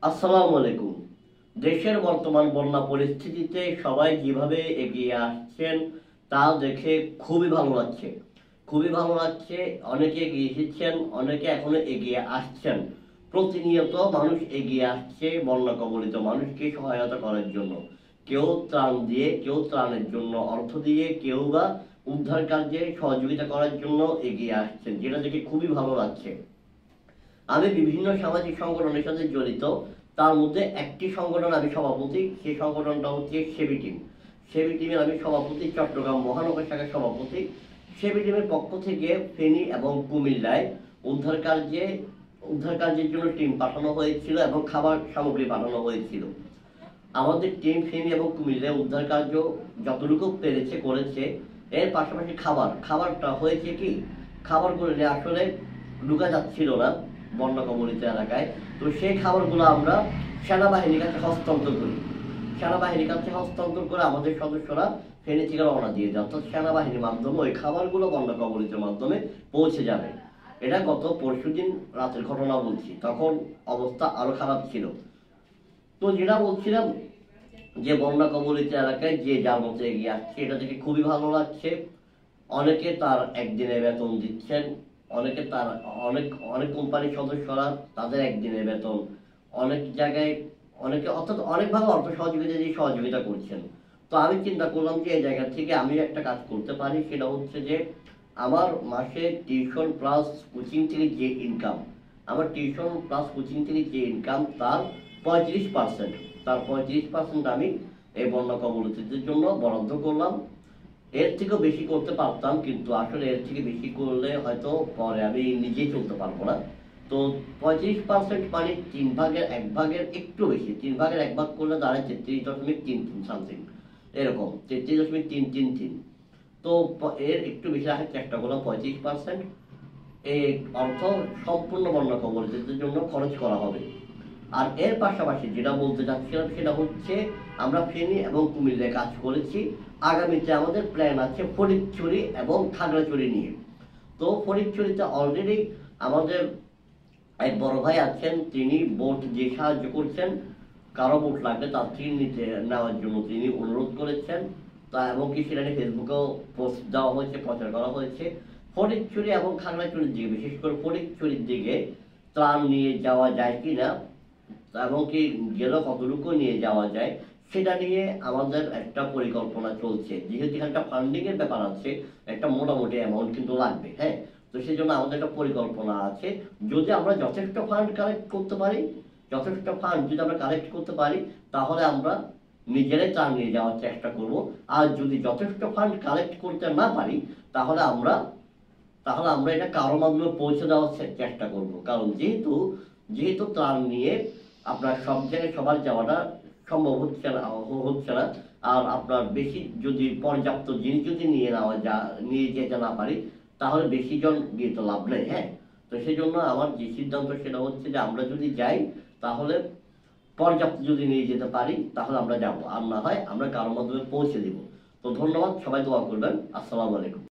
আসসালামু আলাইকুম। দেশের বর্তমান বন্যা পরিস্থিতিতে সবাই যেভাবে এগিয়ে আসছেন তা দেখে খুবই ভালো লাগছে। খুবই ভালো লাগছে। অনেকে এগিয়ে এসেছেন, অনেকে এখনো এগিয়ে আসছেন। প্রতিনিয়ত মানুষ এগিয়ে আসছে বন্যা কবলিত মানুষকে সহায়তা করার জন্য। কেউ ত্রাণ দিয়ে, কেউ ত্রাণের জন্য অর্থ দিয়ে, কেউ বা উদ্ধার কার্যে সহযোগিতা করার জন্য এগিয়ে আসছেন, যেটা দেখে খুবই ভালো লাগছে। আমি বিভিন্ন সামাজিক সংগঠনের সাথে জড়িত। তার মধ্যে একটি সংগঠন আমি সভাপতি, সেই সংগঠনটা হচ্ছে সেবি টিম। সেবি টিমের আমি সভাপতি, চট্টগ্রাম মহানগর শাখার সভাপতি। সেবি টিমের পক্ষ থেকে ফেনী এবং কুমিল্লায় উদ্ধার কার্যে উদ্ধার কার্যের জন্য টিম পাঠানো হয়েছিল এবং খাবার সামগ্রী পাঠানো হয়েছিল। আমাদের টিম ফেনী এবং কুমিল্লায় উদ্ধার কার্য যতটুকু পেরেছে করেছে। এর পাশাপাশি খাবারটা হয়েছে কি, খাবার করলে আসলে ঢুকা যাচ্ছিল না বন্যা কবলিত এলাকায়। তো সেই খাবারগুলো আমরা সেনাবাহিনীর কাছে হস্তান্তর করি। সেনাবাহিনীর কাছে হস্তান্তর করে আমাদের সদস্যরা ফেনী থেকে রওনা দিয়ে যায়, অর্থাৎ সেনাবাহিনীর মাধ্যমে ওই খাবারগুলো বন্যা কবলিতের মাধ্যমে পৌঁছে যাবে। এটা গত পরশুদিন রাতের ঘটনা বলছি, তখন অবস্থা আরো খারাপ ছিল। তো যেটা বলছিলাম, যে বন্যা কবলিত এলাকায় যে যার মতো এগিয়ে আসছে, এটা দেখে খুবই ভালো লাগছে। অনেকে তার একদিনের বেতন দিচ্ছেন, অনেকে তার অনেক অনেক কোম্পানির সদস্যরা তাদের একদিনের বেতন, অনেক জায়গায় অনেকে অর্থাৎ অনেকভাবে অর্থ সহযোগিতা দিয়ে সহযোগিতা করছেন। তো আমি চিন্তা করলাম যে এই জায়গা থেকে আমি একটা কাজ করতে পারি, সেটা হচ্ছে যে আমার মাসে টিউশন প্লাস কোচিং থেকে যে ইনকাম, আমার টিউশন প্লাস কোচিং থেকে যে ইনকাম তার 35%, তার 35% আমি এই বন্যা কবলিতদের জন্য বরাদ্দ করলাম। এর থেকেও বেশি করতে পারতাম, কিন্তু আসলে এর থেকে বেশি করলে হয়তো পরে আমি নিজেই চলতে পারবো না। তো 35% মানে 3/1 একটু বেশি, 3/1 করলে দাঁড়ায় 33.33 সামথিং, এরকম 33.333। তো এর একটু বেশি রাখার চেষ্টা করলাম। 35% এই অর্থ সম্পূর্ণ বন্যা কবলিতদের জন্য খরচ করা হবে। আর এর পাশাপাশি যেটা বলতে চাচ্ছিলাম সেটা হচ্ছে, আমরা ফেনী এবং কুমিল্লায় কাজ করেছি। আগামীতে আমাদের প্ল্যান আছে ফটিকছড়ি এবং খাগড়াছড়ি নিয়ে। তো ফটিকছড়িতে অলরেডি আমাদের এক বড় ভাই আছেন, তিনি বোট দিয়ে সাহায্য করছেন। কারো বোট লাগলে তার ট্রেন নিতে নেওয়ার জন্য তিনি অনুরোধ করেছেন। তা এবং কি সেটা নিয়ে ফেসবুকেও পোস্ট দেওয়া হয়েছে, প্রচার করা হয়েছে। ফটিকছড়ি এবং খাগড়াছড়ির দিকে, বিশেষ করে ফটিকছড়ির দিকে ত্রাণ নিয়ে যাওয়া যায় কিনা এবং কি গেলে কতটুকু নিয়ে যাওয়া যায়, সেটা নিয়ে আমাদের একটা পরিকল্পনা চলছে। যেহেতু এখানে একটা ফান্ডিং এর ব্যাপার আছে, একটা মোটামুটি অ্যামাউন্ট কিন্তু লাগবে, হ্যাঁ। তো সেই জন্য আমাদের একটা পরিকল্পনা আছে। যদি আমরা যথেষ্ট ফান্ড কালেক্ট করতে পারি, যথেষ্ট ফান্ড যদি আমরা কালেক্ট করতে পারি, তাহলে আমরা নিজেরাই ত্রাণ নিয়ে যাওয়ার চেষ্টা করব। আর যদি যথেষ্ট ফান্ড কালেক্ট করতে না পারি, তাহলে আমরা এটা কারো মাধ্যমে পৌঁছে দেওয়ার চেষ্টা করব। কারণ যেহেতু যেহেতু ত্রাণ নিয়ে আপনার সব জায়গায় সবার যাওয়াটা সম্ভব হচ্ছে না। আর আপনার বেশি যদি পর্যাপ্ত জিনিস যদি নিয়ে যেতে না পারি, তাহলে বেশি জন গিয়ে তো লাভ নেই, হ্যাঁ। তো সেই জন্য আমার যে সিদ্ধান্ত সেটা হচ্ছে যে আমরা যদি যাই, তাহলে পর্যাপ্ত যদি নিয়ে যেতে পারি তাহলে আমরা যাব, আর না হয় আমরা কারোর মাধ্যমে পৌঁছে দিব। তো ধন্যবাদ, সবাই দোয়া করবেন। আসসালামু আলাইকুম।